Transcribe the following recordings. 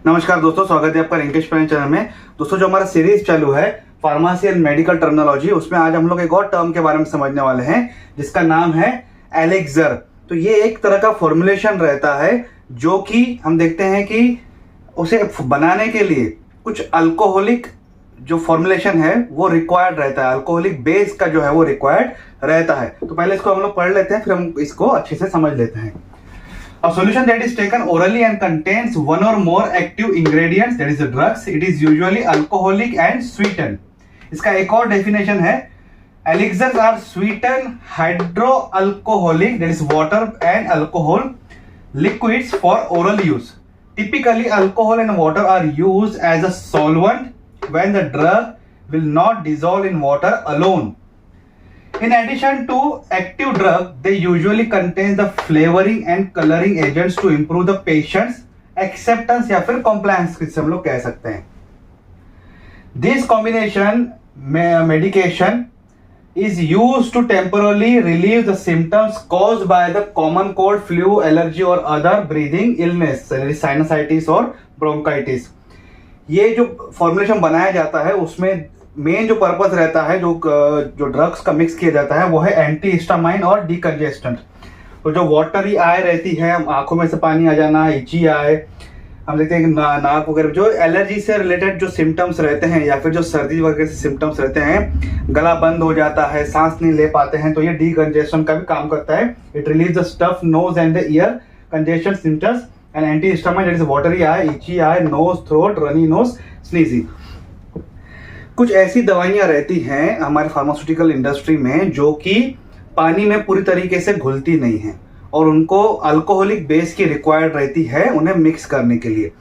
नमस्कार दोस्तों, स्वागत है आपका रिंकेश पैन चैनल में। दोस्तों, जो हमारा सीरीज चालू है फार्मेसी एंड मेडिकल टर्मिनोलॉजी, उसमें आज हम लोग एक और टर्म के बारे में समझने वाले हैं जिसका नाम है एलिक्सर। तो ये एक तरह का फॉर्मुलेशन रहता है जो कि हम देखते हैं कि उसे बनाने के लिए कुछ अल्कोहलिक जो फॉर्मुलेशन है वो रिक्वायर्ड रहता है, अल्कोहलिक बेस का जो है वो रिक्वायर्ड रहता है। तो पहले इसको हम लोग पढ़ लेते हैं, फिर हम इसको अच्छे से समझ लेते हैं। A solution that is taken orally and contains one or more active ingredients, that is the drugs, it is usually alcoholic and sweetened. इसका एक और डेफिनेशन है, elixirs are sweetened hydroalcoholic, that is water and alcohol liquids for oral use. Typically, alcohol and water are used as a solvent when the drug will not dissolve in water alone. In addition to active drug, they usually contain the flavoring and coloring agents to improve the patient's acceptance या फिर compliance जिसे हम लोग कह सकते हैं। This combination medication is used to temporarily relieve the symptoms caused by the common cold, flu, allergy or other breathing illness, sinusitis और bronchitis। ये जो फॉर्मुलेशन बनाया जाता है उसमें मेन जो पर्पस रहता है, जो ड्रग्स का मिक्स किया जाता है वो है एंटी हिस्टामाइन और डीकंजेस्टेंट। तो जो वाटरी आय रहती है, आंखों में से पानी आ जाना, इची आय, हम देखते हैं कि नाक वगैरह, जो एलर्जी से रिलेटेड जो सिम्टम्स रहते हैं या फिर जो सर्दी वगैरह से सिम्टम्स रहते हैं, गला बंद हो जाता है, सांस नहीं ले पाते हैं, तो ये डीकंजेस्शन का भी काम करता है। It relieve the stuff nose and the ear congestion symptoms and anti histamine, that is watery eye, itchy eye, nose, throat, runny nose, sneezy. कुछ ऐसी दवाइयां रहती हैं हमारे फार्मास्यूटिकल इंडस्ट्री में जो कि पानी में पूरी तरीके से घुलती नहीं हैं और उनको अल्कोहलिक बेस की रिक्वायर्ड रहती है उन्हें मिक्स करने के लिए।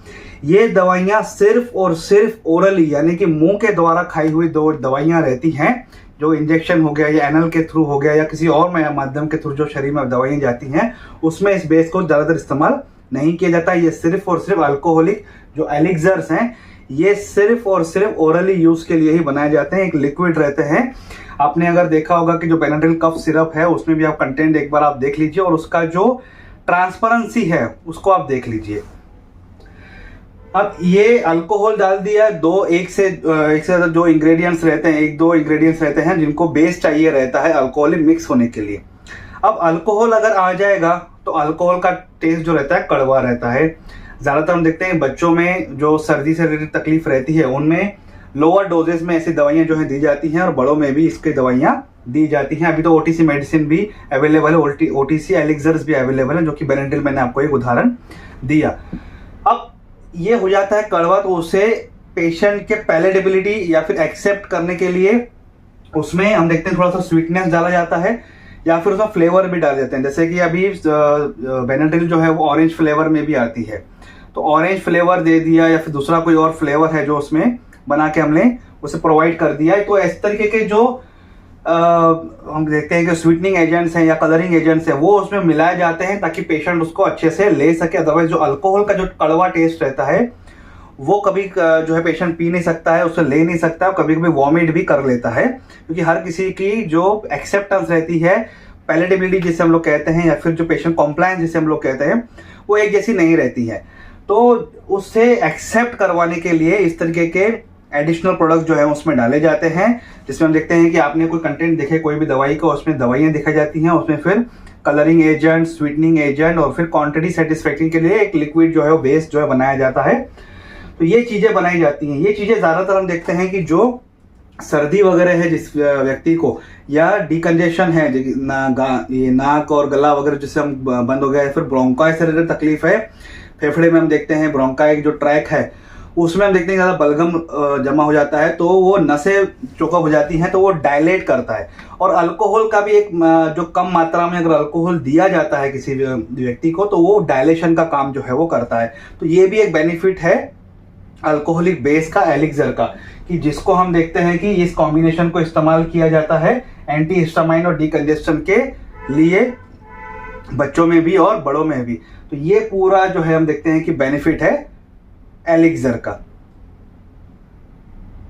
ये दवाइयां सिर्फ और सिर्फ ओरली यानी कि मुंह के द्वारा खाई हुई दो दवाइयां रहती हैं, जो इंजेक्शन हो गया या एनल के थ्रू हो गया या किसी और माध्यम के थ्रू जो शरीर में दवाइयां जाती हैं, उसमें इस बेस को ज़्यादातर इस्तेमाल नहीं किया जाता। ये सिर्फ और सिर्फ अल्कोहलिक जो एलिक्सर्स हैं ये सिर्फ और सिर्फ ओरली यूज के लिए ही बनाए जाते हैं। एक लिक्विड रहते हैं। आपने अगर देखा होगा कि जो बेनाड्रिल कफ सिरप है उसमें भी आप कंटेंट एक बार आप देख लीजिए और उसका जो ट्रांसपेरेंसी है उसको आप देख लीजिए। अब ये अल्कोहल डाल दिया, एक से ज्यादा जो इंग्रेडिएंट्स रहते हैं, एक दो इंग्रेडिएंट्स रहते हैं जिनको बेस चाहिए रहता है अल्कोहल मिक्स होने के लिए। अब अल्कोहल अगर आ जाएगा तो अल्कोहल का टेस्ट जो रहता है कड़वा रहता है। ज़्यादातर हम देखते हैं बच्चों में जो सर्दी से रिलेटेड तकलीफ रहती है उनमें लोअर डोजेस में ऐसी दवाइयां जो है दी जाती हैं और बड़ों में भी इसकी दवाइयां दी जाती हैं। अभी तो ओटीसी मेडिसिन भी अवेलेबल है, ओटीसी एलिक्सर्स भी अवेलेबल है, जो कि बेनाड्रिल मैंने आपको एक उदाहरण दिया। अब ये हो जाता है कड़वा, तो उसे पेशेंट के पैलेटेबिलिटी या फिर एक्सेप्ट करने के लिए उसमें हम देखते हैं थोड़ा सा स्वीटनेस डाला जाता है या फिर उसमें फ्लेवर भी डाल देते हैं। जैसे कि अभी बेनाड्रिल जो है वो ऑरेंज फ्लेवर में भी आती है, तो ऑरेंज फ्लेवर दे दिया या फिर दूसरा कोई और फ्लेवर है जो उसमें बना के हमने उसे प्रोवाइड कर दिया। तो इस तरीके के जो हम देखते हैं कि स्वीटनिंग एजेंट्स हैं या कलरिंग एजेंट्स हैं वो उसमें मिलाए जाते हैं ताकि पेशेंट उसको अच्छे से ले सके। अदरवाइज जो अल्कोहल का जो कड़वा टेस्ट रहता है वो कभी जो है पेशेंट पी नहीं सकता है, उसे ले नहीं सकता, कभी कभी वॉमिट भी कर लेता है, क्योंकि हर किसी की जो एक्सेप्टेंस रहती है, पैलेटेबिलिटी जिसे हम लोग कहते हैं या फिर जो पेशेंट कॉम्प्लायंस जिसे हम लोग कहते हैं, वो एक जैसी नहीं रहती है। तो उससे एक्सेप्ट करवाने के लिए इस तरीके के एडिशनल प्रोडक्ट जो है उसमें डाले जाते हैं, जिसमें हम देखते हैं कि आपने कोई कंटेंट देखे कोई भी दवाई का, उसमें दवाइयाँ दिखाई जाती हैं, उसमें फिर कलरिंग एजेंट, स्वीटनिंग एजेंट और फिर क्वांटिटी सेटिस्फैक्शन के लिए एक लिक्विड जो है वो बेस जो है बनाया जाता है। तो ये चीज़ें बनाई जाती हैं। ये चीज़ें ज़्यादातर हम देखते हैं कि जो सर्दी वगैरह है जिस व्यक्ति को, या डिकंजेशन है, ये नाक और गला वगैरह जिससे हम बंद हो गया है, फिर ब्रोंकाई से रिलेटेड तकलीफ है, फेफड़े में हम देखते हैं ब्रोंकाई जो ट्रैक है उसमें हम देखते हैं ज़्यादा बलगम जमा हो जाता है, तो वो नसें चोकअप हो जाती हैं, तो वो डायलेट करता है। और अल्कोहल का भी एक जो कम मात्रा में अगर अल्कोहल दिया जाता है किसी व्यक्ति को तो वो डायलेशन का काम जो है वो करता है। तो ये भी एक बेनिफिट है अल्कोहलिक बेस का, एलिक्सर का, कि जिसको हम देखते हैं कि इस कॉम्बिनेशन को इस्तेमाल किया जाता है एंटी हिस्टामाइन और डीकंजेस्टेंट के लिए बच्चों में भी और बड़ों में भी। तो ये पूरा जो है हम देखते हैं कि बेनिफिट है एलिक्सर का।